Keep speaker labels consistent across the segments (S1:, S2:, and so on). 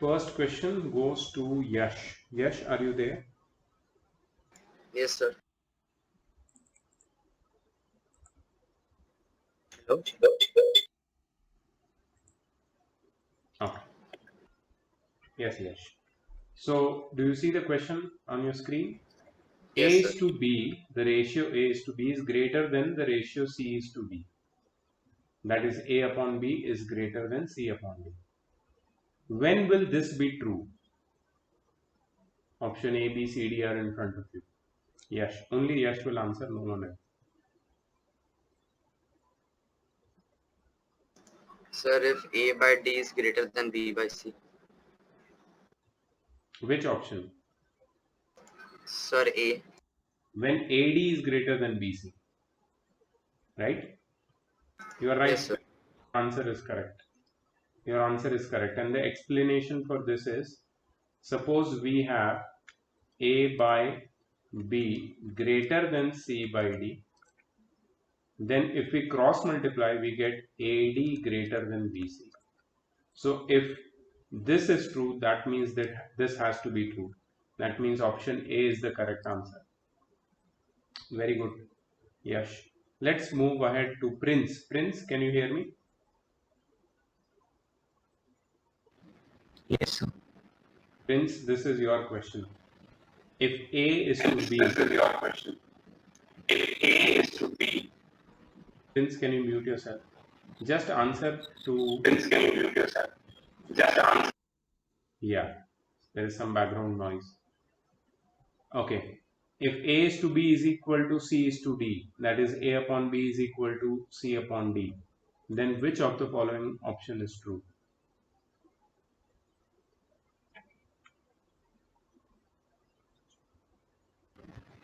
S1: First question goes to Yash. Yash, are you there?
S2: Yes, sir. Hello?
S1: Okay. Yes, Yash. So, do you see the question on your screen? A
S2: Yes, sir.
S1: is to B, the ratio A is to B is greater than the ratio C is to D. That is, A upon B is greater than C upon D. When will this be true? Option A, B, C, D are in front of you. Yash. Only Yash will answer, no one else.
S2: Sir, if A by D is greater than B by C.
S1: Which option?
S2: Sir, A.
S1: When AD is greater than BC. Right? You are
S2: Yes,
S1: right.
S2: sir.
S1: Answer is correct. Your answer is correct. And the explanation for this is, suppose we have A by B greater than C by D. Then if we cross multiply, we get AD greater than BC. So if this is true, that means that this has to be true. That means option A is the correct answer. Very good. Yash. Let's move ahead to Prince. Prince, can you hear me?
S3: Yes, sir.
S1: Prince, this is your question. If A is to B,
S3: This is your question. If A is to B,
S1: Prince, can you mute yourself? Just answer to,
S3: Prince, can you mute yourself? Just answer.
S1: yeah, there is some background noise. Okay. If A is to B is equal to C is to D, that is A upon B is equal to C upon D, then which of the following option is true?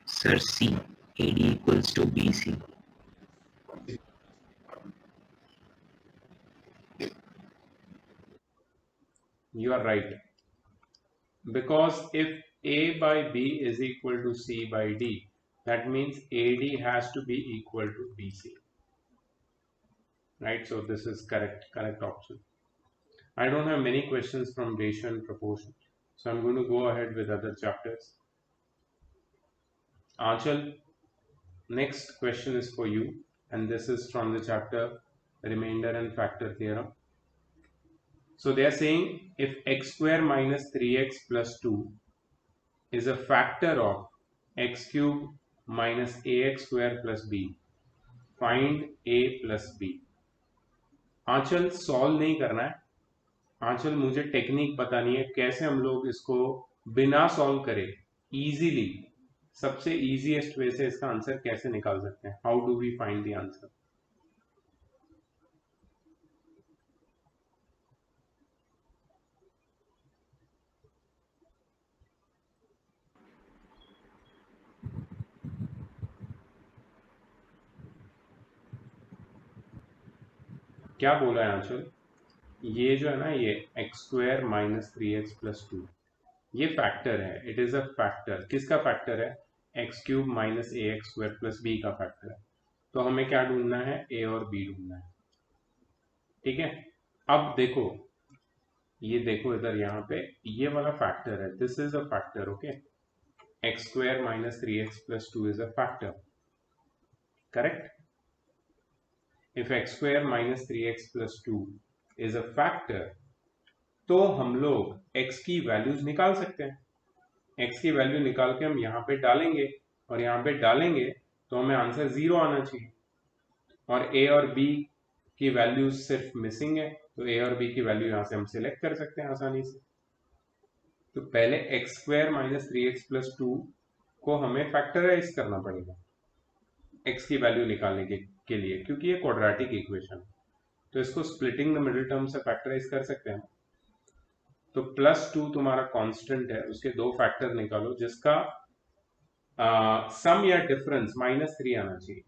S3: Sir, C. AD equals to BC.
S1: You are right. Because if A by B is equal to C by D, that means AD has to be equal to BC. Right? So this is correct option. I don't have many questions from ratio and proportion. So I'm going to go ahead with other chapters. Achal, next question is for you, and this is from the chapter remainder and factor theorem. So they are saying if x square minus 3x plus 2 is a factor of x cube minus ax square plus b, find a plus b. Anchal solve नहीं करना है, आंचल मुझे technique बतानी है कैसे हम लोग इसको बिना सॉल्व करे इजीली, सबसे इजीएस्ट वे से इसका आंसर कैसे निकाल सकते हैं. How do we find the answer? क्या बोला है आंचल? ये जो है ना, ये x square minus 3x plus 2 ये फैक्टर है. It is a factor. किसका फैक्टर है? एक्स क्यूब माइनस ए एक्स स्क्वायर प्लस बी का फैक्टर है. तो हमें क्या ढूंढना है? ए और बी ढूंढना है. ठीक है. अब देखो, ये देखो इधर, यहाँ पे ये वाला फैक्टर है. This is a factor. Okay, x square minus 3x plus 2 is a factor. Correct. If x square minus 3x plus 2 is a factor, तो हम लोग x की वैल्यूज निकाल सकते हैं. x की वैल्यू निकाल के हम यहाँ पे डालेंगे, और यहाँ पे डालेंगे तो हमें आंसर 0 आना चाहिए. और a और b की वैल्यूज सिर्फ मिसिंग है, तो a और b की वैल्यू यहाँ से हम सिलेक्ट कर सकते हैं आसानी से. तो पहले x square minus 3x plus 2 को हमें फैक्टराइज करना पड़ेगा x की वैल्यू निकालने के लिए, क्योंकि ये क्वाड्रेटिक इक्वेशन. तो इसको स्प्लिटिंग द मिडिल टर्म से फैक्टराइज कर सकते हैं. तो प्लस 2 तुम्हारा कांस्टेंट है, उसके दो फैक्टर निकालो जिसका सम या डिफरेंस -3 आना चाहिए.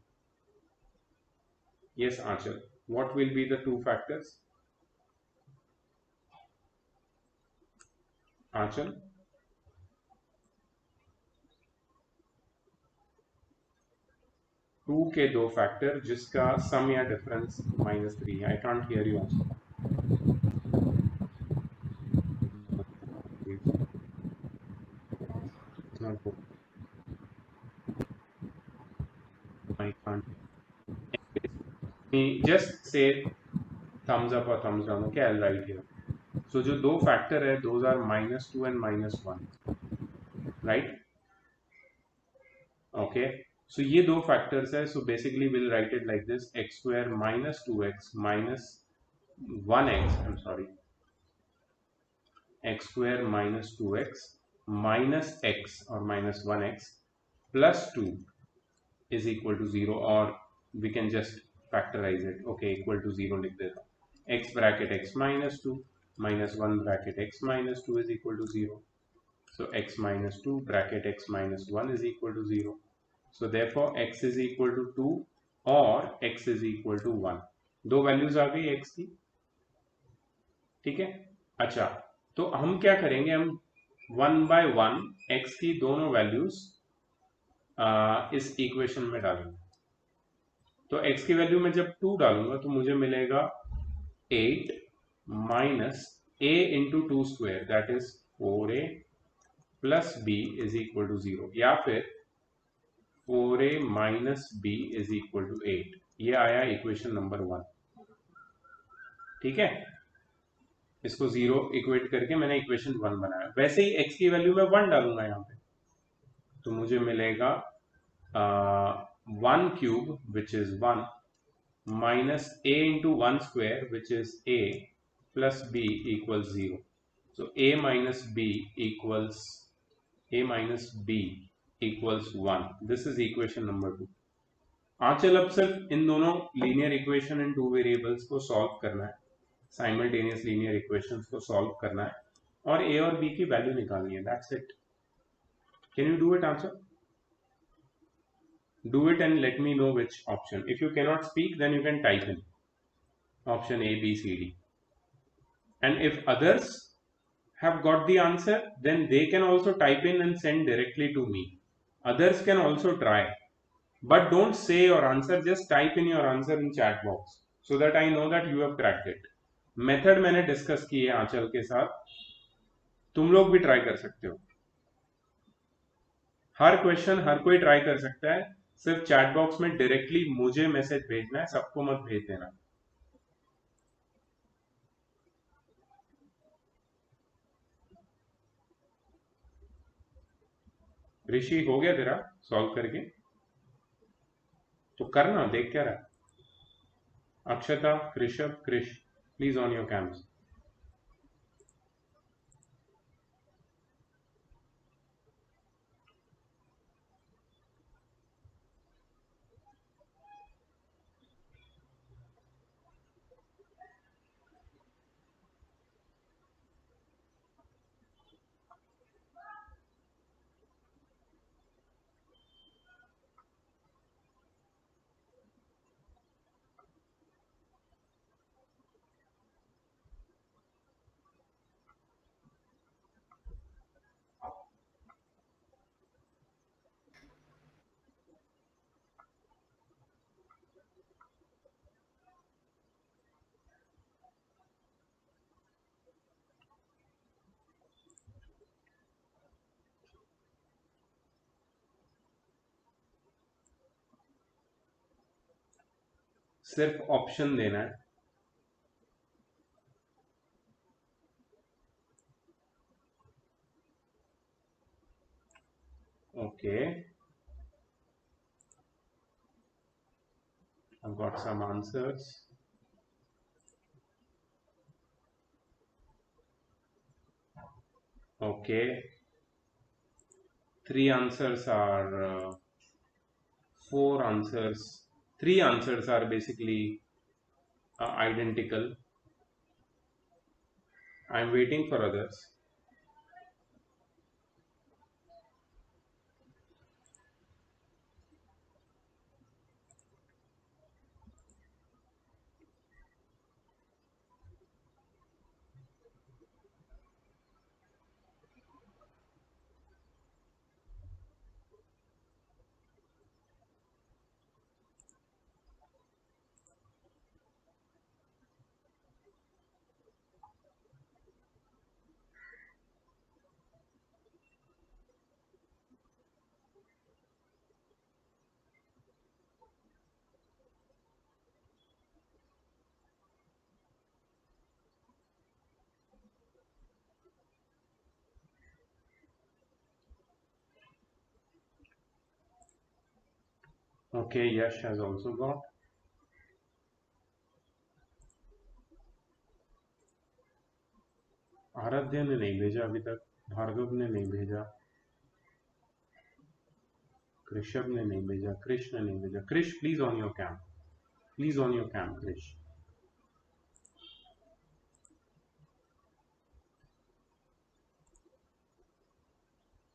S1: Yes Anchal, what will be the two factors? Anchal, two के दो फैक्टर जिसका सम या डिफरेंस -3 है. I can't hear you Anchal. just say thumbs up or thumbs down. Okay, I'll write here. So जो दो factor है, those are -2 and -1, right? Okay. So ये दो factors है. So basically we'll write it like this: x square minus 2x minus 1x. I'm sorry. X square minus 2x minus x or minus 1x plus 2 is equal to 0, or we can just factorize it. Okay, equal to 0 लिख देता हूँ. X bracket x minus 2 minus 1 bracket x minus 2 is equal to 0. So x minus 2 bracket x minus 1 is equal to 0. So therefore x is equal to 2 और x is equal to 1. दो values आ गई x की. ठीक है. अच्छा, तो हम क्या करेंगे, हम 1 by 1 x की दोनों वैल्यूज इस इक्वेशन में डालेंगे. तो x की वैल्यू में जब 2 डालूंगा तो मुझे मिलेगा 8 minus a into 2 square, that is 4a plus b is equal to 0, या फिर 4a minus b is equal to 8. ये आया इक्वेशन नंबर 1. ठीक है. इसको 0 इक्वेट करके मैंने इक्वेशन 1 बनाया. वैसे ही x की वैल्यू में 1 डालूंगा यहाँ पे, तो मुझे मिलेगा 1 cube which is 1 minus a into 1 square which is a plus b equals 0. So a minus b equals 1. This is equation number 2. आंचल अब सिर्फ इन दोनों linear equation in two variables को सॉल्व करना है, साइमल्टेनियस लीनियर इक्वेशंस को solve करना है और a और b की वैल्यू निकालनी है. That's it. Can you do it answer? Do it and let me know which option. If you cannot speak, then you can type in option A, B, C, D. And if others have got the answer, then they can also type in and send directly to me. Others can also try, but don't say your answer, just type in your answer in chat box so that I know that you have cracked it. Method मैंने discuss की है आंचल के साथ, तुम लोग भी try कर सकते हो. हर क्वेश्चन हर कोई ट्राई कर सकता है, सिर्फ चैट बॉक्स में डायरेक्टली मुझे मैसेज भेजना है, सबको मत भेज देना. ऋषि हो गया तेरा सॉल्व करके? तो करना, देख क्या रहा. अक्षता, ऋषभ, कृष, प्लीज ऑन योर कैम्स. सिर्फ ऑप्शन देना है. Okay, I've got some answers. Okay, three answers are four answers. Three answers are basically identical. I'm waiting for others. Okay, Yash has also got. आराध्य ने नहीं भेजा अभी तक, भार्गव ने नहीं भेजा, कृषभ ने नहीं भेजा, कृष्ण ने नहीं भेजा. Krish, please on your cam, please on your cam Krish.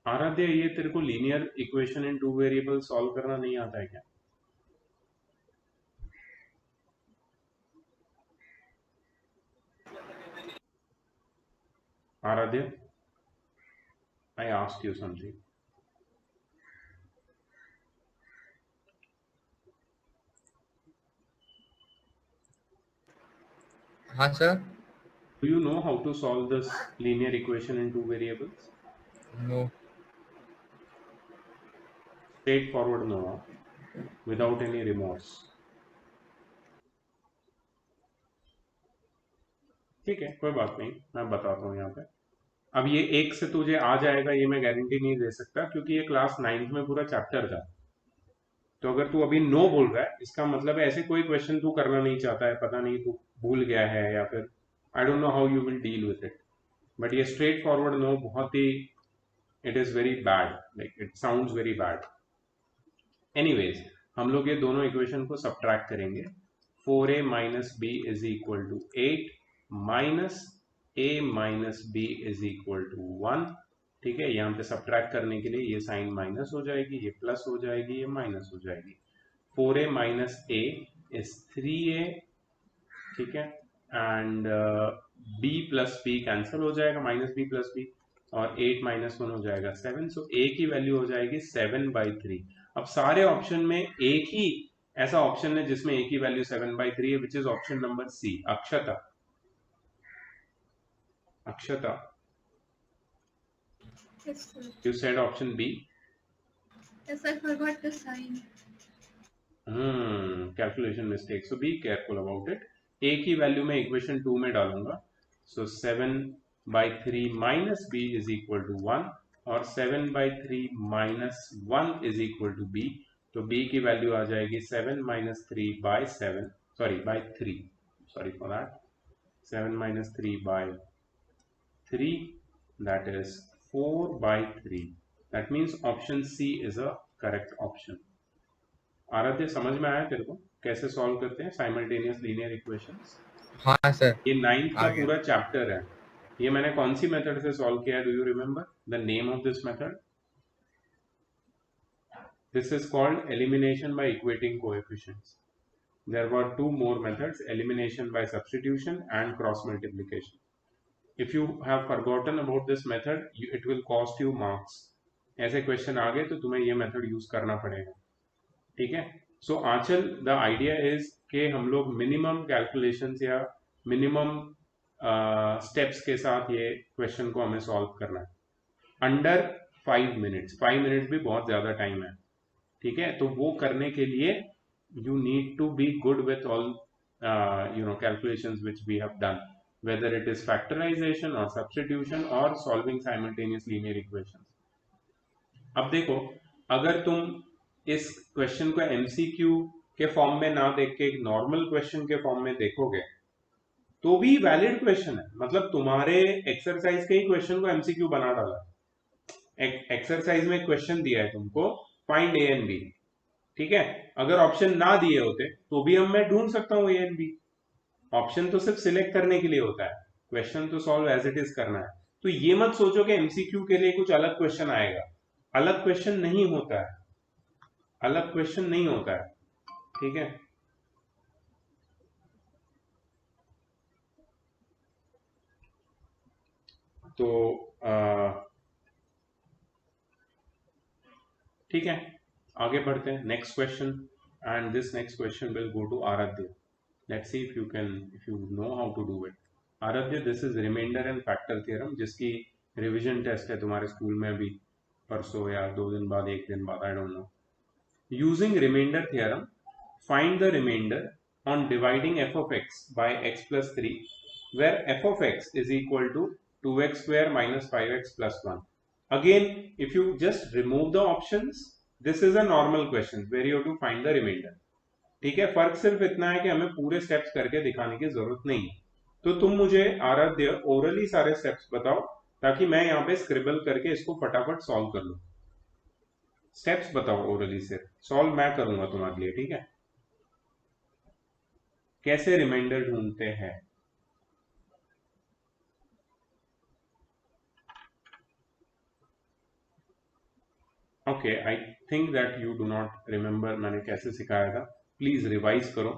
S1: Aaradhya, ये तेरे को linear equation in two variable solve करना नहीं आता है क्या? Aaradhya, I asked you something.
S4: हाँ sir.
S1: Do you know how to solve this linear equation in two variables?
S4: No.
S1: Straightforward no, without any remorse. ठीक है, कोई बात नहीं, मैं बताता हूँ यहाँ पे. अब ये एक से तुझे आ जाएगा ये मैं गारंटी नहीं दे सकता, क्योंकि ये क्लास 9th में पूरा चैप्टर था. तो अगर तू अभी नो बोल रहा है, इसका मतलब है ऐसे कोई क्वेश्चन तू करना नहीं चाहता है, पता नहीं तू भूल गया है, या फिर I don't know how you will deal with it. But ये स्ट्रेट फॉरवर्ड नो बहुत ही, it is very bad, like it sounds very bad. Anyways, हम लोग ये दोनों इक्वेशन को सबट्रैक्ट करेंगे. 4a minus B is equal to 8 minus a minus B is equal to 1. ठीक है, यहाँ पे सबट्रैक्ट करने के लिए ये साइन माइनस हो जाएगी, ये प्लस हो जाएगी, ये माइनस हो जाएगी. 4a minus a is 3a. ठीक है, and b plus b cancel हो जाएगा, माइनस b प्लस b, और 8 माइनस 1 हो जाएगा 7. सो a की वैल्यू हो जाएगी 7/3. अब सारे ऑप्शन में एक ही ऐसा ऑप्शन है जिसमें a की वैल्यू 7/3 है, which is option number C. Akshata, Akshata,
S5: Yes, sir.
S1: you said option B.
S5: Yes, I forgot the sign.
S1: Calculation mistake. So be careful about it. A की वैल्यू में इक्वेशन 2 में डालूंगा. So 7/3 minus B is equal to 1, और 7/3 minus 1 is equal to B. तो B की value आ जाएगी 7 minus 3 by 7, sorry by 3, sorry for that. 7 minus 3 by 3, that is 4/3. That means option C is a correct option. आराध्य, समझ में आया तेरे को कैसे सॉल्व करते हैं साइमल्टेनियस लीनियर इक्वेशंस?
S4: हाँ सर.
S1: ये 9th का
S4: आ गया.
S1: पूरा चैप्टर है. ये मैंने कौन सी मेथड से सॉल्व किया है? Do you remember the name of this method? This is called elimination by equating coefficients. There were two more methods, elimination by substitution and cross multiplication. If you have forgotten about this method, it will cost you marks. ऐसे question आ गए तो तुम्हें ये method use करना पड़ेगा. ठीक है, सो आंचल, द आइडिया इज कि हम लोग मिनिमम कैलकुलेशंस या मिनिमम स्टेप्स के साथ ये क्वेश्चन को हमें सॉल्व करना है अंडर 5 मिनट्स. 5 मिनट्स भी बहुत ज्यादा टाइम है. ठीक है, तो वो करने के लिए you need to be good with all calculations which we have done, whether it is factorization or substitution or solving simultaneous linear equations. अब देखो, अगर तुम इस क्वेश्चन को एमसीक्यू के फॉर्म में ना देख के एक नॉर्मल क्वेश्चन के फॉर्म में देखोगे तो भी वैलिड क्वेश्चन है. मतलब तुम्हारे एक्सरसाइज के ही क्वेश्चन को एमसीक्यू बना डाला. एक्सरसाइज में क्वेश्चन दिया है तुमको, फाइंड ए एंड बी. ठीक है, अगर ऑप्शन ना दिए होते तो भी मैं ढूंढ सकता हूँ ए एंड बी. ऑप्शन तो सिर्फ सिलेक्ट करने के लिए होता है, क्वेश्चन तो सॉल्व एज इट इज करना है. तो ये मत सोचो कि एमसीक्यू के लिए कुछ अलग क्वेश्चन आएगा. अलग क्वेश्चन नहीं होता है, अलग क्वेश्चन नहीं होता है. ठीक है, तो ठीक है, आगे बढ़ते हैं. Next question, and this next question will go to Aaradhya. Let's see if you know how to do it. Aaradhya, this is remainder and factor theorem, जिसकी रिवीजन टेस्ट है तुम्हारे स्कूल में अभी परसों या 2 दिन बाद, 1 दिन बाद, आई don't no. Using remainder theorem, find the remainder on dividing f of x by x plus 3, where f of x is equal to 2x square minus 5x plus 1. Again, if you just remove the options this is a normal question where you to find the remainder. ठीक है, फर्क सिर्फ इतना है कि हमें पूरे steps करके दिखाने की जरूरत नहीं है। तो तुम मुझे आराध्य ओरली सारे स्टेप्स बताओ ताकि मैं यहाँ पे स्क्रिबल करके इसको फटाफट सॉल्व कर लूं। स्टेप्स बताओ ओरली, से सॉल्व मैं करूंगा तुम्हारे लिए, ठीक है। कैसे रिमाइंडर ढूंढते हैं? Okay, I think that you do not remember मैंने कैसे सिखाया था। प्लीज रिवाइज करो,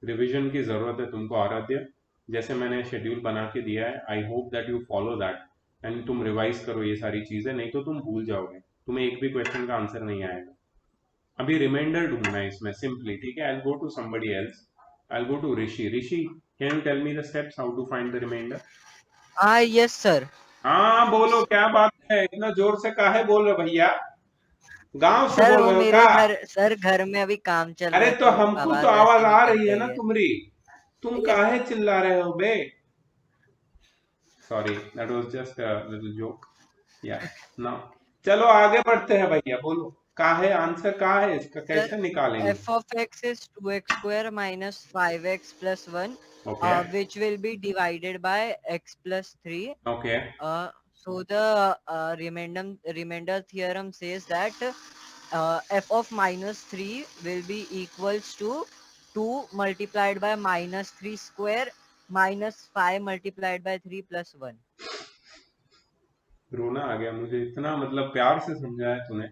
S1: रिवीजन की जरूरत है तुमको आराध्य। जैसे मैंने शेड्यूल बना के दिया है, I hope that you follow that and तुम रिवाइज करो ये सारी चीजें, नहीं तो तुम भूल जाओगे, तुम्हें एक भी क्वेश्चन का आंसर नहीं आएगा। अभी रिमाइंडर ढूंढना है इसमें सिंपली, ठीक है। I go to somebody else, I go to Rishi. Rishi, can you tell me the steps how to find the remainder?
S6: yes sir.
S1: हाँ बोलो, क्या बात है, इतना जोर से काहे बोल रहे हो भैया? गांव से
S6: सर
S1: बोल
S6: वो
S1: रहे हो
S6: मेरे
S1: क्या?
S6: घर, सर घर में अभी काम चल रहा
S1: अरे
S6: है
S1: तो हमको तो आवाज
S6: ऐसे
S1: आ
S6: निकल
S1: रही है ना
S6: है।
S1: तुम्हारी, तुम काहे चिल्ला रहे हो बे? Sorry, that was just a little joke. या ना, चलो आगे बढ़ते हैं भैया, बोलो काहे, आंसर का है इसका, कैसे निकालेंगे?
S6: f of x is 2x square minus 5x plus 1
S1: okay
S6: which will be divided by x plus 3.
S1: Okay,
S6: So the remainder theorem says that f of minus 3 will be equals to 2 multiplied by minus 3 square minus 5 multiplied by 3 plus 1.
S1: रोना आ गया मुझे, इतना मतलब प्यार से समझाया तूने,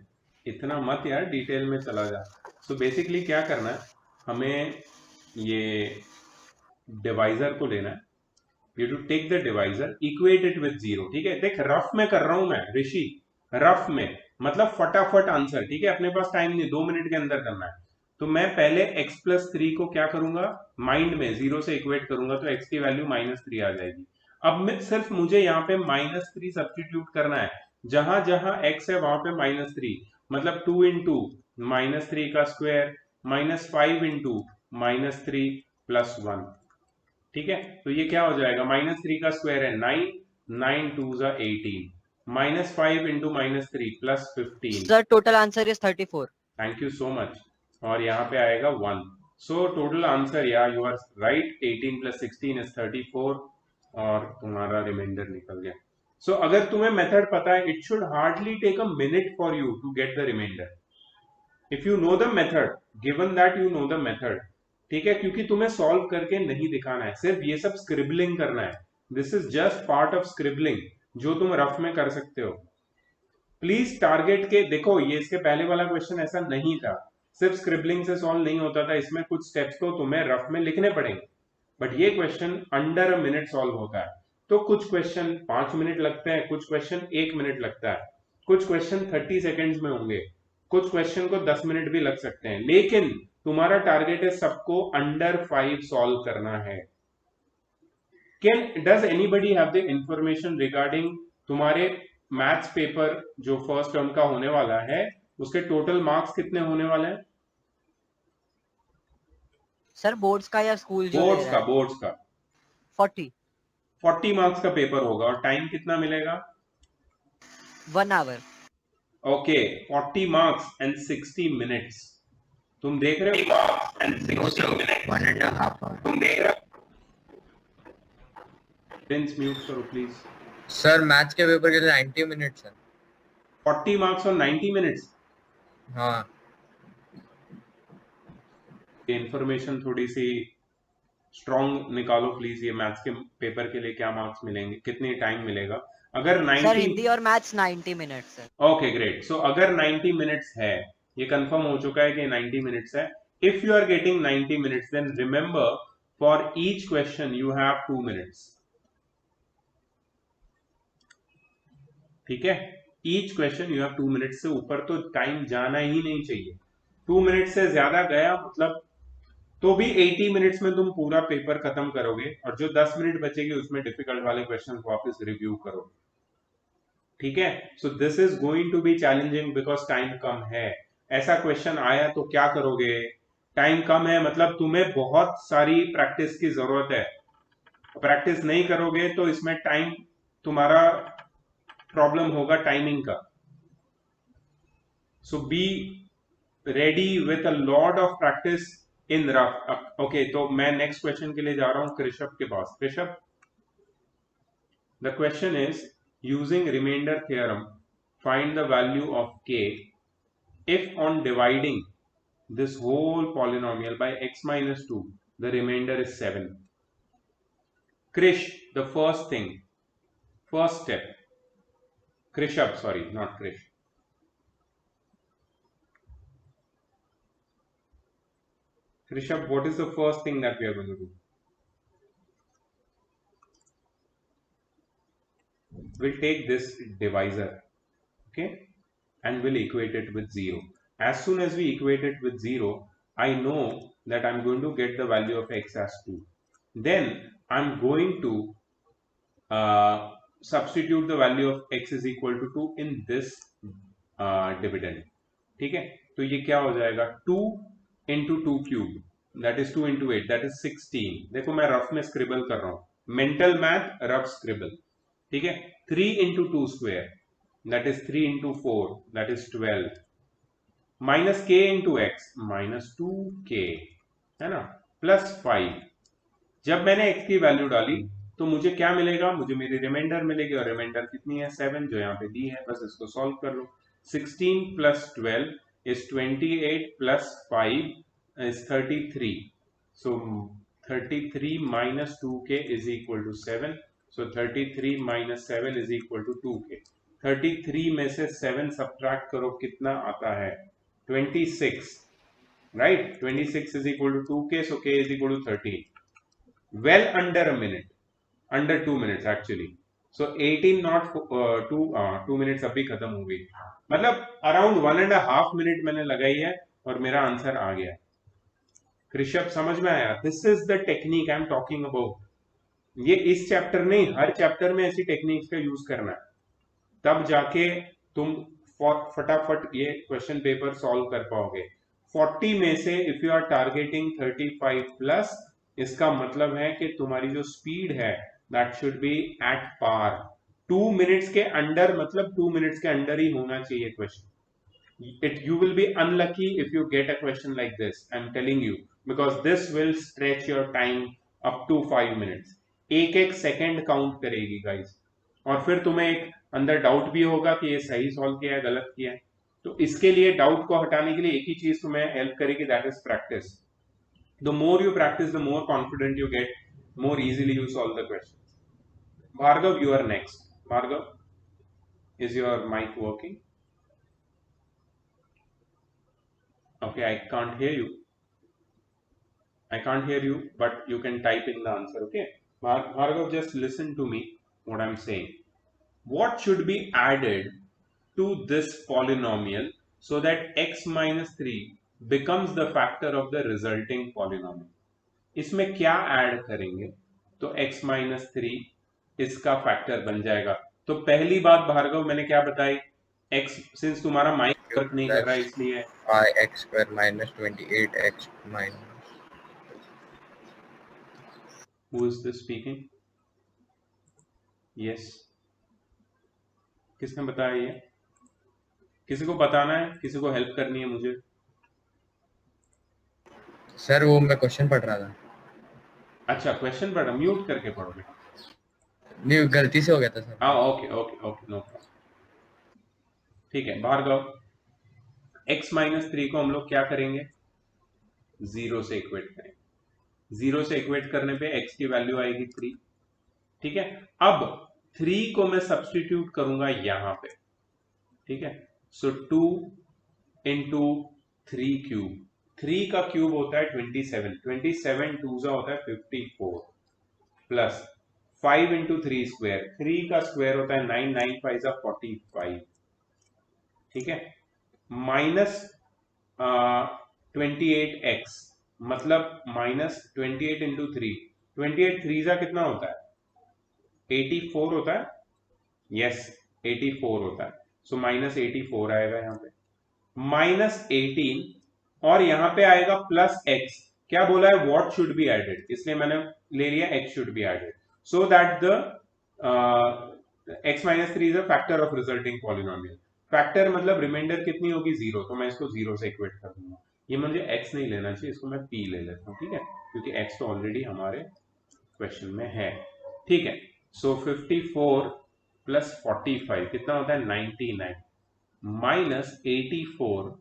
S1: इतना मत यार डिटेल में चला जा। सो बेसिकली क्या करना है, हमें ये डिवाइजर को लेना है, you to take the divisor, equate it with zero. ठीक है, देख रफ में कर रहा हूं मैं ऋषि, रफ में मतलब फटाफट आंसर, ठीक है, अपने पास टाइम नहीं, 2 मिनट के अंदर करना है। तो मैं पहले x प्लस 3 को क्या करूंगा, माइंड में जीरो से इक्वेट करूंगा, तो x की वैल्यू -3 आ जाएगी। अब मैं सिर्फ मुझे यहाँ पे -3 सब्सटीट्यूट करना है, जहां जहां x है वहां पे -3, मतलब 2 इंटू -3 का स्क्वायर -5 इंटू -3 प्लस 1। ठीक है, तो ये क्या हो जाएगा, -3 का स्क्वायर है 9, 9 2 जा 18, -5 into -3 plus 15।
S6: Sir total answer is 34.
S1: Thank you so much. और यहाँ पे आएगा 1। So total answer, yeah you are right, 18 plus 16 is 34 और तुम्हारा रिमाइंडर निकल गया। सो अगर तुम्हें मेथड पता है, it should hardly take a minute for you to get the remainder if you know the method, given that you know the method. ठीक है, क्योंकि तुम्हें सॉल्व करके नहीं दिखाना है, सिर्फ ये सब स्क्रिबलिंग करना है। This is just part of scribbling जो तुम रफ में कर सकते हो। प्लीज टारगेट के देखो, ये इसके पहले वाला क्वेश्चन ऐसा नहीं था, सिर्फ स्क्रिबलिंग से सॉल्व नहीं होता था, इसमें कुछ स्टेप्स तो तुम्हें रफ में लिखने पड़ेंगे, बट ये question under a minute solve होता है। तो कुछ क्वेश्चन 5 मिनट लगते हैं, कुछ क्वेश्चन 1 मिनट लगता है, कुछ क्वेश्चन 30 सेकेंड्स में होंगे, कुछ क्वेश्चन को 10 मिनट भी लग सकते हैं, लेकिन तुम्हारा टारगेट है सबको अंडर 5 सॉल्व करना है। Can does anybody have the information regarding तुम्हारे मैथ्स पेपर जो फर्स्ट टर्म का होने वाला है, उसके टोटल मार्क्स कितने होने वाले हैं?
S6: सर बोर्ड्स का या स्कूल जो
S1: बोर्ड्स का, बोर्ड्स का
S6: 40
S1: मार्क्स का पेपर होगा, और टाइम कितना मिलेगा?
S6: 1 hour.
S1: Okay, 40 marks and 60 minutes. तुम देख रहे हो?
S3: 1.5 hour.
S1: तुम देख रहे हो? प्रिंस म्यूट करो प्लीज।
S4: सर मैथ्स के पेपर के लिए 90 मिनट्स है।
S1: 40 मार्क्स और 90 मिनट्स।
S4: हाँ
S1: ये इंफॉर्मेशन थोड़ी सी स्ट्रॉन्ग निकालो प्लीज, ये मैथ्स के पेपर के लिए क्या मार्क्स मिलेंगे, कितने टाइम मिलेगा? अगर 90,
S6: सर हिंदी और मैथ्स 90 मिनट्स है।
S1: Okay great. सो अगर 90 मिनट्स है, ये कंफर्म हो चुका है कि 90 मिनट्स है। If you are getting 90 minutes, then remember for each question you have 2 minutes. ठीक है, each question you have 2 minutes, से ऊपर तो टाइम जाना ही नहीं चाहिए। 2 मिनट से ज्यादा गया मतलब तो भी 80 मिनट्स में तुम पूरा पेपर खत्म करोगे, और जो 10 मिनट बचेगी उसमें डिफिकल्ट वाले क्वेश्चन वापस रिव्यू करो। ठीक है, so this is going to be challenging because time कम है। ऐसा क्वेश्चन आया तो क्या करोगे? टाइम कम है मतलब तुम्हें बहुत सारी प्रैक्टिस की जरूरत है, प्रैक्टिस नहीं करोगे तो इसमें टाइम तुम्हारा प्रॉब्लम होगा, टाइमिंग का। सो B ready with a lot of practice in rough. Okay, तो मैं next question के लिए जा रहा हूँ कृषभ के पास. Krishabh, the question is, using remainder theorem, find the value of k if on dividing this whole polynomial by x minus 2, the remainder is 7. Krish, the first step. Krishab, sorry, not Krish. Krishab, what is the first thing that we are going to do? We'll take this divisor, okay, and we'll equate it with 0. As soon as we equate it with 0, I know that I'm going to get the value of x as 2. Then I'm going to substitute the value of x is equal to 2 in this dividend. ठीक है, तो ये क्या हो जाएगा, 2 into 2 cube, that is 2 into 8, that is 16. देखो मैं rough में स्क्रिबल कर रहा हूँ, मेंटल मैथ रफ स्क्रिबल. ठीक है, 3 into 2 square, that is 3 into 4, that is 12, minus k into x, minus 2k, है ना, plus 5. जब मैंने x की वैल्यू डाली तो मुझे क्या मिलेगा, मुझे मेरी रिमाइंडर मिलेगी, और रिमाइंडर कितनी है, 7, जो यहाँ पे दी है. बस इसको सॉल्व कर लो. 16 plus 12 is 28 plus 5 is 33. So 33 minus 2k is equal to 7. So 33 minus 7 is equal to 2k. 33 में से 7 subtract करो, कितना आता है, 26, right? 26 is equal to 2k, so k is equal to 13. Well under a minute, under 2 minutes actually. So 18 not 2 minutes अभी खत्म हो गई, मतलब अराउंड 1.5 मिनट मैंने लगाई है और मेरा आंसर आ गया. कृषभ, समझ में आया? This is the technique I am talking about. ये इस चैप्टर नहीं, हर चैप्टर में ऐसी टेक्निक्स का यूज करना है, तब जाके तुम फटाफट ये क्वेश्चन पेपर सॉल्व कर पाओगे. 40 में से if you are targeting 35 plus, इसका मतलब है कि तुम्हारी जो स्पीड है that should be at par. 2 minutes के अंडर, मतलब 2 मिनट्स के अंडर ही होना चाहिए question. You will be unlucky if you get a question like this, I'm telling you, because this will stretch your time up to 5 minutes. एक second count करेगी guys, और फिर तुम्हें एक अंदर डाउट भी होगा कि ये सही सॉल्व किया है, गलत किया है. तो इसके लिए, डाउट को हटाने के लिए एक ही चीज तुम्हें हेल्प करेगी, that is practice. The more you practice, the more confident you get, more easily you solve the questions. Bhargav, you are next. Bhargav, is your mic working? Okay, I can't hear you. I can't hear you, but you can type in the answer, okay? Bhargav, just listen to me, what I'm saying. What should be added to this polynomial so that x minus 3 becomes the factor of the resulting polynomial? इसमें क्या add करेंगे तो x minus 3 इसका factor बन जाएगा? तो पहली बात भार्गव मैंने क्या बताई, x, सिंस तुम्हारा माइक वर्क नहीं कर रहा है इसलिए
S4: x square minus 28x minus.
S1: Who is this speaking? Yes. किसने बताया ये? किसी को बताना है, किसी को हेल्प करनी है मुझे?
S4: सर वो मैं क्वेश्चन पढ़ रहा था.
S1: अच्छा, क्वेश्चन पढ़, म्यूट करके पढ़ोगे?
S4: नहीं, गलती से हो गया था सर.
S1: हाँ, okay okay okay, no problem. ठीक है भार्गव, x माइनस 3 को हम लोग क्या करेंगे, 0 से इक्वेट करेंगे. 0 से इक्वेट करने पे x की वैल्यू आएगी 3. ठीक है, अब 3 को मैं सब्स्टिट्यूट करूंगा यहां पे. ठीक है, सो 2 into 3 क्यूब, 3 का क्यूब होता है 27, 27 2 होता है 54, प्लस 5 into 3 स्क्वायर, 3 का स्क्वायर होता है 9, 9 5 45. ठीक है, माइनस 28x, मतलब माइनस 28 into 3, 28 3 कितना होता है, 84 होता है. यस, 84 होता है. सो माइनस 84 आएगा यहाँ पे, माइनस 18, और यहाँ पे आएगा प्लस x. क्या बोला है, व्हाट शुड बी एडेड, इसलिए मैंने ले लिया x should be added, so that the x minus 3 is a factor of resulting polynomial. Factor मतलब रिमाइंडर कितनी होगी 0, तो मैं इसको 0 से इक्वेट कर दूंगा। ये मुझे x नहीं लेना चाहिए, इसको मैं p ले लेता हूँ, ठीक है, क्योंकि x तो ऑलरेडी हमारे क्वेश्चन में है, ठीक है। सो 54 प्लस 45 कितना होता है 99 minus 84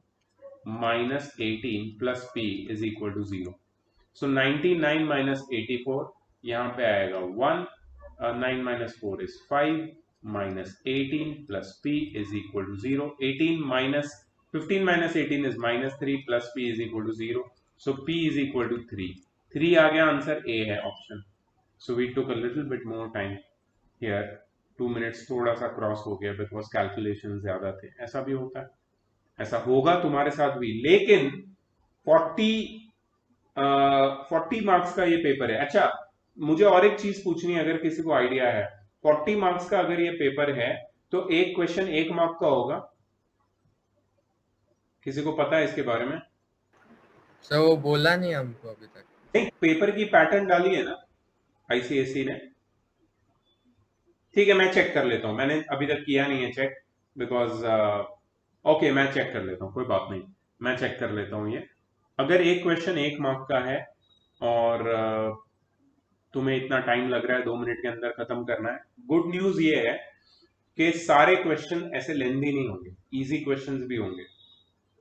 S1: minus 18 plus p is equal to 0। So 99 minus 84 यहाँ पे आएगा 1, 9 minus 4 is 5 minus 18 plus p is equal to 0. 18 minus 15 minus 18 is minus 3 plus p is equal to 0. So p is equal to 3. 3 आ गया, answer A है option. So we took a little bit more time here. 2 minutes थोड़ा सा cross हो गया because calculation ज्यादा थे। ऐसा भी होता है, ऐसा होगा तुम्हारे साथ भी, लेकिन 40 मार्क्स का ये पेपर है। अच्छा, मुझे और एक चीज पूछनी है, अगर किसी को आइडिया है, 40 मार्क्स का अगर ये पेपर है तो एक क्वेश्चन 1 मार्क का होगा? किसी को पता है इसके बारे में?
S4: सर वो बोला नहीं हमको अभी तक।
S1: नहीं, पेपर की पैटर्न डाली है ना आईसीएसई ने। ठीक है, मैं चेक कर लेता हूं, मैंने अभी तक किया नहीं है चेक बिकॉज ओके, मैं चेक कर लेता हूं, कोई बात नहीं, मैं चेक कर लेता हूं। ये अगर एक क्वेश्चन 1 मार्क का है और तुम्हें इतना टाइम लग रहा है 2 मिनट के अंदर खत्म करना है, गुड न्यूज ये है कि सारे क्वेश्चन ऐसे लेंदी नहीं होंगे, इजी क्वेश्चंस भी होंगे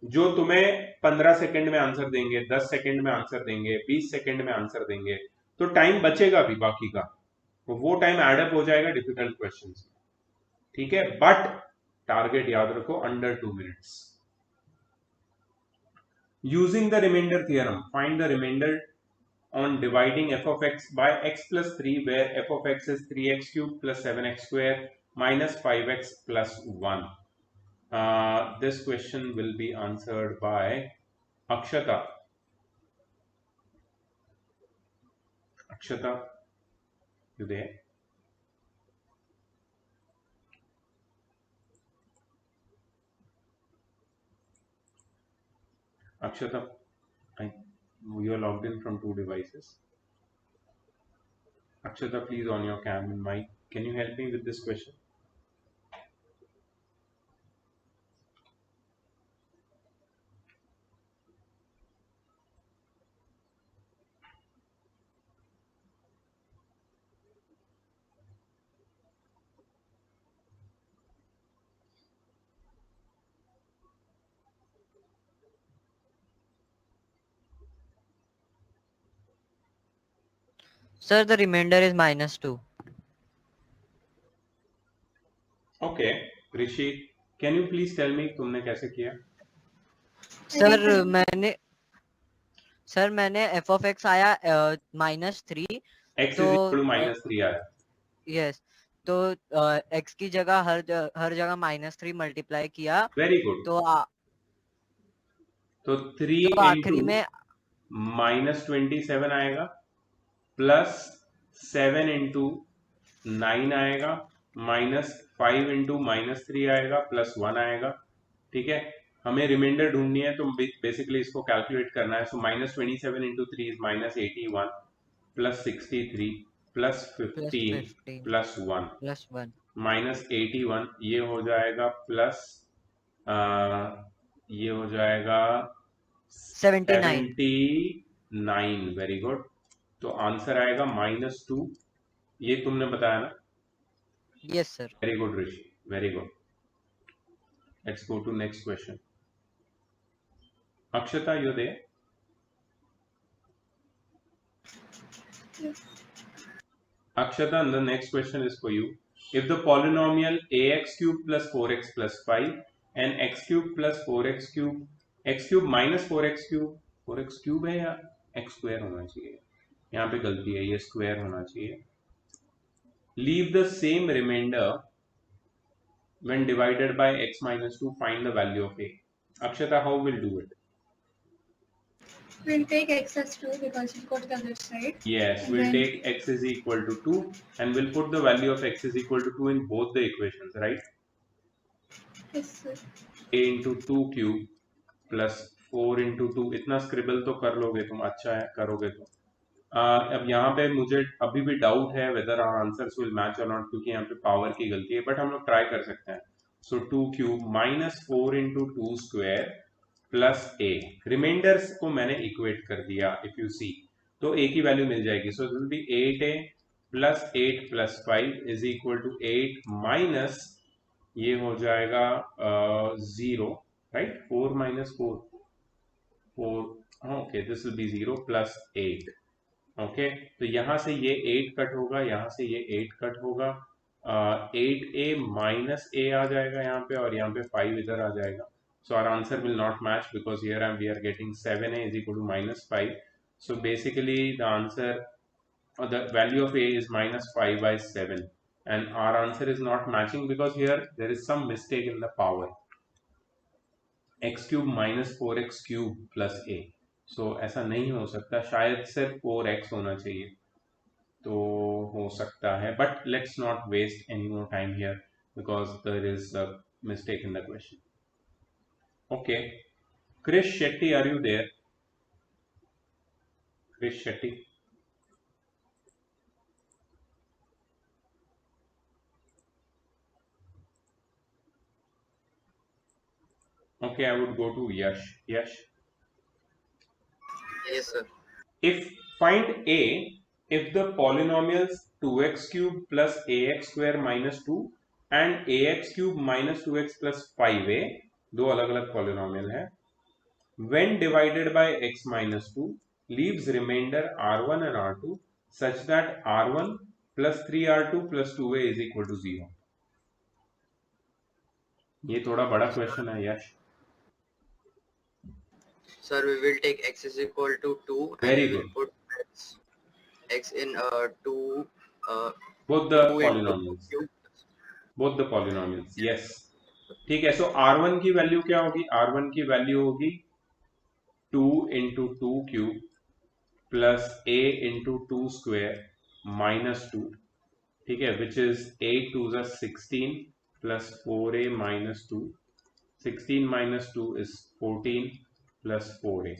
S1: जो तुम्हें 15 सेकंड में आंसर देंगे, 10 सेकंड में आंसर देंगे, 20 सेकंड में आंसर देंगे, तो टाइम बचेगा भी बाकी का, तो वो टाइम एडअप हो जाएगा डिफिकल्ट क्वेश्चंस में, ठीक है। बट टारगेट याद रखो under 2 minutes. Using the remainder theorem, find the remainder on dividing f of x by x plus 3 where f of x is 3x cube plus 7x square minus 5x plus 1. This question will be answered by Akshata. Akshata, you there? Akshata, you are logged in from 2 devices. Akshata, please on your cam and mic. Can you help me with this question?
S6: Sir, the remainder is -2.
S1: Okay, Rishi, can you please tell me तुमने कैसे किया?
S6: Sir मैंने f of x आया -3,
S1: x is equal to -3 आया।
S6: Yes, तो x की जगह हर जगह -3 मल्टीप्लाई किया।
S1: Very good. तो 3
S6: तो आखिरी में
S1: -27 आएगा प्लस 7 इंटू 9 आएगा माइनस 5 इंटू -3 आएगा प्लस 1 आएगा, ठीक है। हमें रिमाइंडर ढूंढनी है तो बेसिकली इसको कैलकुलेट करना है। सो -27 into 3 is -81 plus 63 plus 15 plus 1 -81, ये हो जाएगा प्लस ये हो जाएगा 79। Very good. तो आंसर आएगा -2। ये तुमने बताया ना?
S6: Yes sir.
S1: Very good Rishi, very good. Let's go to next question. Akshata, you there?
S5: Yes.
S1: Akshata, the next question is for you. If the polynomial ax cube plus 4x plus 5 and x cube plus 4x cube, x cube minus 4x cube, 4x cube है या x square होना चाहिए? यहाँ पे गलती है, ये square होना चाहिए। Leave the same remainder when divided by x minus 2, find the value of a. Akshata, how will do it?
S5: We'll take x as 2 because we'll go to the other side.
S1: Yes,
S5: And
S1: we'll
S5: then-
S1: take x is equal to 2 and we'll put the value of x is equal to 2 in both the equations, right?
S5: Yes, sir.
S1: a into 2 cube plus 4 into 2, इतना scribble तो कर लोगे तुम, अच्छा है करोगे तो। अब यहाँ पे मुझे अभी भी डाउट है whether our answers will match और नॉट, क्योंकि यहाँ पे पावर की गलती है, बट हम लोग ट्राई कर सकते हैं। So 2 cube minus 4 into 2 square plus A, remainders को मैंने इक्वेट कर दिया, इफ यू सी तो ए की वैल्यू मिल जाएगी. So this will be 8a plus 8 plus 5 is equal to 8 minus ये हो जाएगा 0, right. 4 minus 4 okay, this will be 0 plus 8. Okay, तो यहां से ये 8 कट होगा, यहां से ये 8 कट होगा, 8a माइनस a आ जाएगा यहाँ पे, और यहाँ पे 5 इधर आ जाएगा. So our answer will not match because here we are getting 7a is equal to minus 5. So basically the answer, the value of a is minus 5 by 7, and our answer is not matching because here there is some mistake in the power. x cube minus 4x cube plus a. So ऐसा नहीं हो सकता, शायद सिर्फ 4x होना चाहिए, तो हो सकता है, but let's not waste any more time here because there is a mistake in the question. Okay, Krish Shetty, are you there? Krish Shetty. Okay, I would go to Yash. Yash.
S2: Yes, sir.
S1: Find a if the polynomials 2x cube plus ax square minus 2 and ax cube minus 2x plus 5a, दो अलग अलग polynomial है, when divided by x minus 2 leaves remainder r1 and r2 such that r1 plus 3r2 plus 2a is equal to 0. ये थोड़ा बड़ा question है यश.
S2: Sir, we will take x is equal to 2
S1: Very
S2: and we
S1: good.
S2: will put x in 2
S1: both the
S2: 2 into
S1: polynomials,
S2: cube.
S1: both the polynomials, yes. ठीक है, सो r1 की value क्या होगी? r1 की वैल्यू होगी 2 into 2 cube plus a into 2 square minus 2, ठीक है, which is 8 to 16 plus 4a minus 2. 16 minus 2 is 14 plus 4a,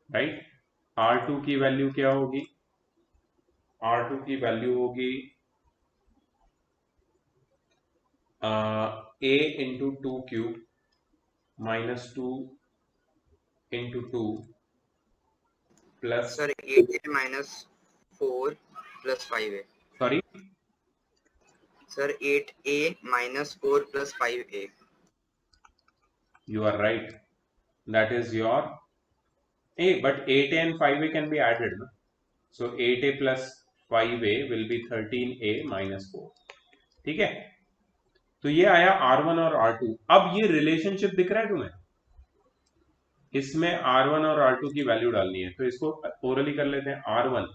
S1: right. r2 की वैल्यू क्या होगी? r2 की वैल्यू होगी a into 2 cube minus 2 into 2 plus,
S2: Sir, 8a minus 4 plus 5a.
S1: Sorry,
S2: Sir, 8a minus 4 plus 5a.
S1: you are right, that is your a, but 8a and 5a can be added, no? So 8a plus 5a will be 13a minus 4. ठीक है, तो ये आया r1 और r2. अब ये relationship दिख रहा है तुम्हें? इसमें r1 और r2 की वैल्यू डालनी है, तो इसको ओरली कर लेते हैं. r1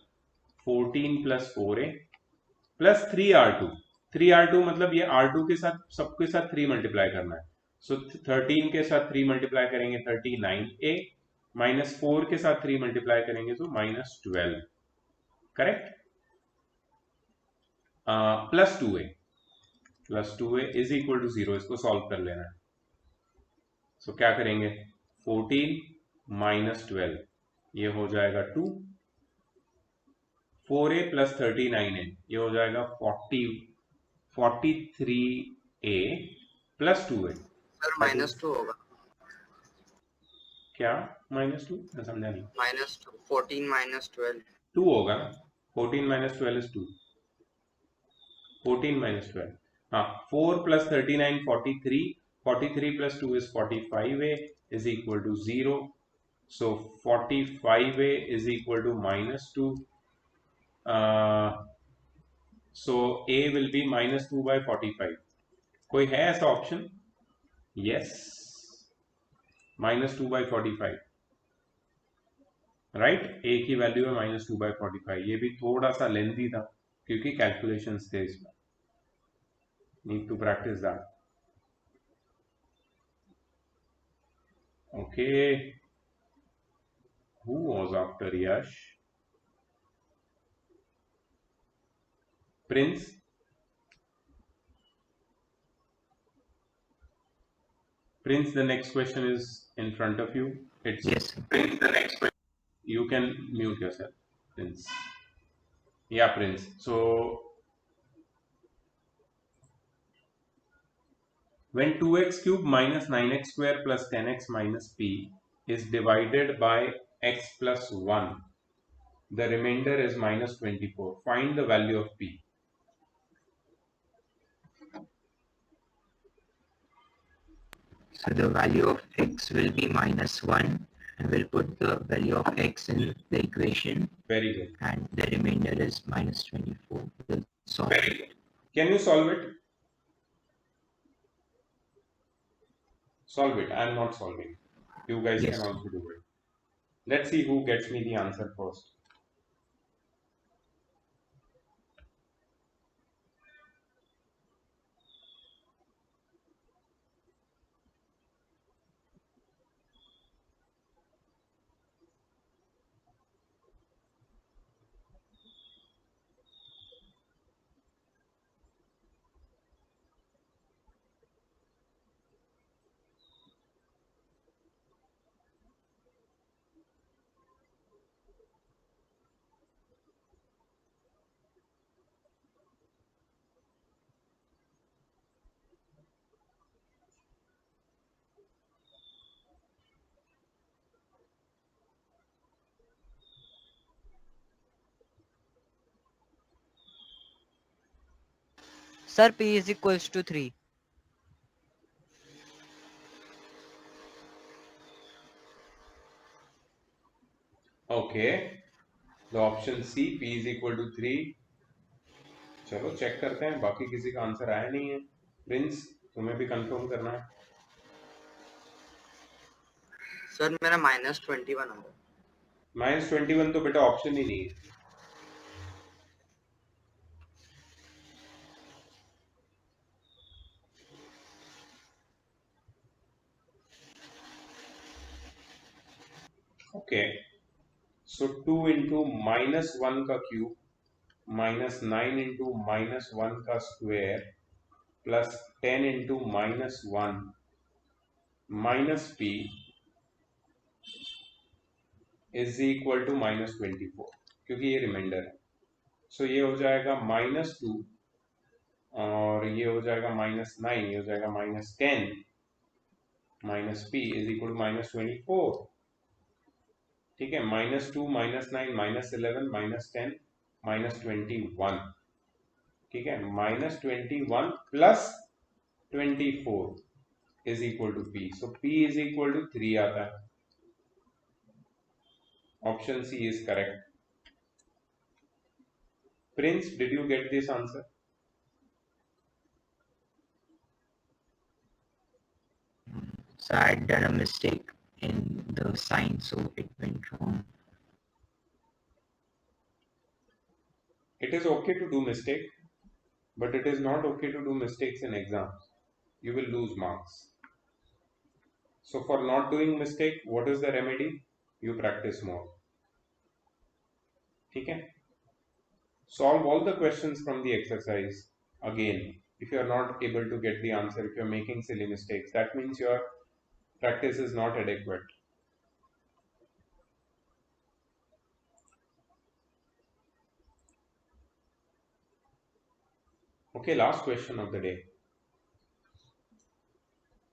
S1: 14 plus 4a plus 3r2. 3r2 मतलब ये r2 के साथ सबके साथ 3 मल्टीप्लाई करना है. सो 13 के साथ 3 मल्टीप्लाई करेंगे 39a, माइनस 4 के साथ 3 मल्टीप्लाई करेंगे तो minus 12, correct. Plus 2a is equal to 0. इसको सॉल्व कर लेना है. सो क्या करेंगे? 14 माइनस 12 ये हो जाएगा 2. 4a प्लस 39a ये हो जाएगा 43a plus 2a.
S2: Sir, minus 2 होगा.
S1: क्या माइनस 2? मैं समझा नहीं.
S2: Minus 2. 14 minus 12.
S1: 2 होगा ना. 14 माइनस 12 इज 2. 14 माइनस 12, हाँ. 4 plus 39 43. 43 plus 2 is 45a is equal to 0. So 45a is equal to minus 2. So a will be minus 2 by 45. कोई है ऐसा option? Yes, minus 2 by 45, right. a की वैल्यू है minus 2 by 45. ये भी थोड़ा सा लेंथी था क्योंकि कैलकुलेशंस थे इसमें. Need to practice that. Okay, who was after Yash? Prince. Prince, the next question is in front of you. It's
S3: Yes.
S1: Prince, the next question. You can mute yourself, Prince. Yeah, Prince. So when 2x cube minus 9x square plus 10x minus p is divided by x plus 1, the remainder is minus 24. Find the value of p.
S3: So the value of x will be -1, and we'll put the value of x in the equation,
S1: Very good.
S3: and the remainder is -24. We'll solve it.
S1: Can you solve it? Solve it. I am not solving. You guys
S3: Yes.
S1: can also do it. Let's see who gets me the answer first.
S6: Sir, P is equals to 3.
S1: Okay. The option C, P is equal to 3. चलो check करते हैं, बाकी किसी का answer आया नहीं है. Prince, तुम्हें भी कंफर्म करना है.
S2: सर मेरा -21 होगा.
S1: -21 तो बेटा ऑप्शन ही नहीं है. ओके, सो 2 इंटू -1 का क्यूब -9 इंटू -1 का square plus 10 into -1 minus p is equal to -24, क्योंकि ये रिमाइंडर है. सो ये हो जाएगा -2 और ये हो जाएगा -9, ये हो जाएगा -10 minus p is equal to -24. ठीक है, -2 -9 -11 -10 -21. ठीक है, -21 plus 24 is equal to p. So p is equal to 3 आता है. Option C is correct. Prince, did you get this answer?
S3: So I had done a mistake in the sign, so it went wrong.
S1: It is okay to do mistake, but it is not okay to do mistakes in exams. You will lose marks. So for not doing mistake, what is the remedy? You practice more. ठीक है? Solve all the questions from the exercise again. If you are not able to get the answer, if you are making silly mistakes, that means your practice is not adequate. Okay, last question of the day.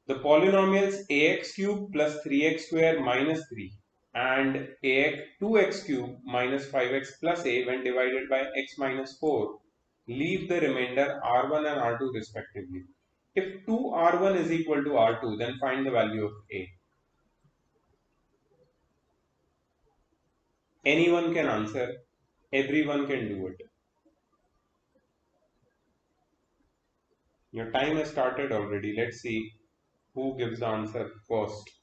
S1: The polynomials ax cube plus 3x square minus 3 and ax 2x cube minus 5x plus a when divided by x minus 4 leave the remainder r1 and r2 respectively. If 2r1 is equal to r2, then find the value of a. Anyone can answer, everyone can do it. Your time has started already. Let's see who gives the answer first.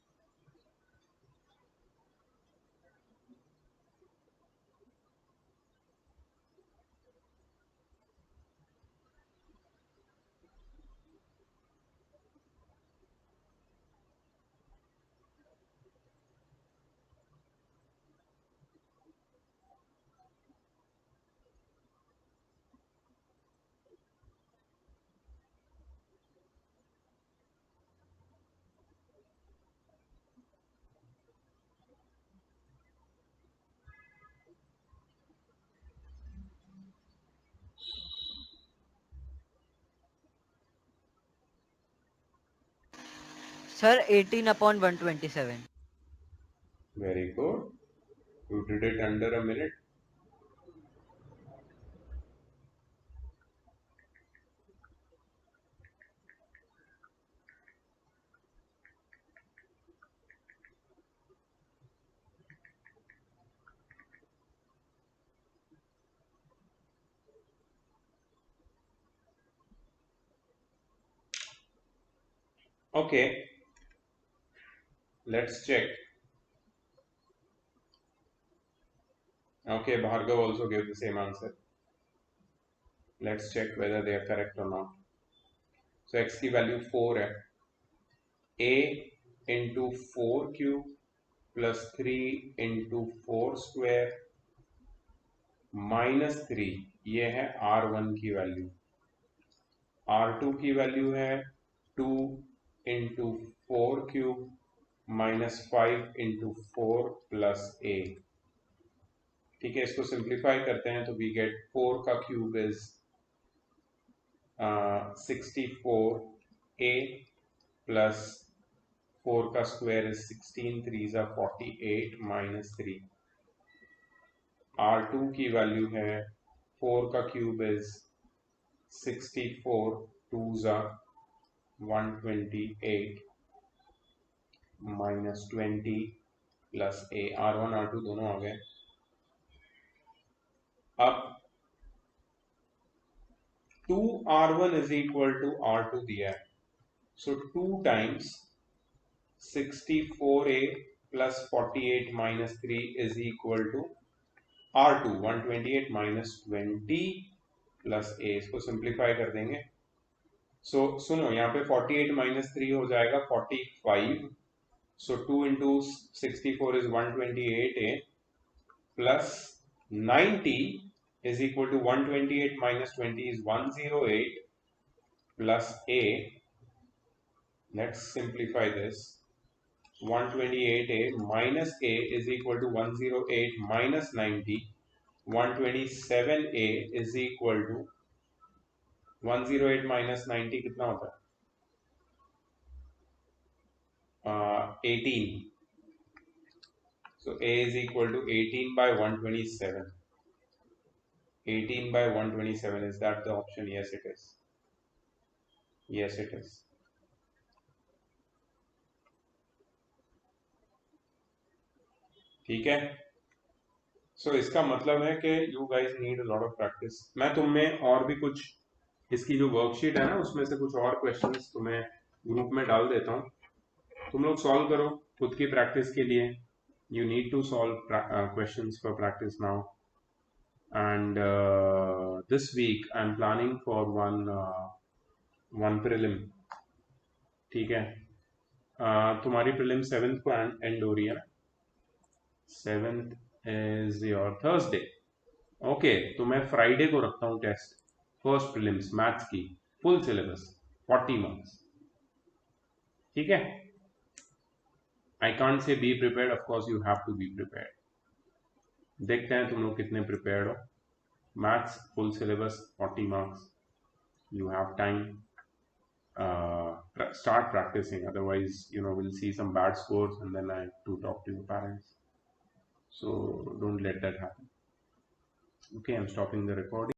S6: Sir, 18/127.
S1: Very good. You did it under a minute. Okay, let's check. Okay, Bhargav also gave the same answer. Let's check whether they are correct or not. So x की value 4 है. A into 4 cube plus 3 into 4 square minus 3, ये है R1 की value. R2 की value है 2 into 4 cube minus 5 into 4 plus A. ठीक है, इसको सिंप्लीफाई करते हैं तो वी गेट 4 का क्यूब इज 64A प्लस 4 का स्क्वायर इज 16 3 48 minus 3. R2 की वैल्यू है 4 का cube is 64 2 128 minus 20 plus A. R1 R2 दोनों आ गए. अब 2R1 is equal to R2 दिया है. So 2 times 64A plus 48 minus 3 is equal to R2. 128 minus 20 plus A. इसको सिंप्लीफाई कर देंगे. So सुनो, यहाँ पे 48 minus 3 हो जाएगा 45. So 2 into 64 is 128A plus 90 is equal to 128 minus 20 is 108 plus A. Let's simplify this. 128A minus A is equal to 108 minus 90. 127A is equal to 108 minus 90 कितना होता है? 18. So A is equal to 18 by 127. 18 by 127, is that the option? Yes, it is. Yes, it is. ठीक है. So इसका मतलब है कि you guys need a lot of practice. मैं तुम में और भी कुछ इसकी जो वर्कशीट है ना उसमें से कुछ और क्वेश्चंस तुम्हें ग्रुप में डाल देता हूँ. तुम लोग सॉल्व करो खुद की प्रैक्टिस के लिए. You need to solve questions for practice now. And this week I'm planning for one prelim. ठीक है. तुम्हारी prelim 7th को end हो रही है. 7th is your Thursday. Okay, तो मैं Friday को रखता हूँ टेस्ट. फर्स्ट प्रीलिम्स मैथ्स की फुल सिलेबस 40 मार्क्स. ठीक है. I can't say be prepared, of course you have to be prepared. देखते हैं तुम लोग कितने प्रिपेयर्ड हो. Maths full syllabus 40 marks. You have time. Start practicing, otherwise we'll see some bad scores and then I have to talk to your parents. So don't let that happen. Okay, I'm stopping the recording.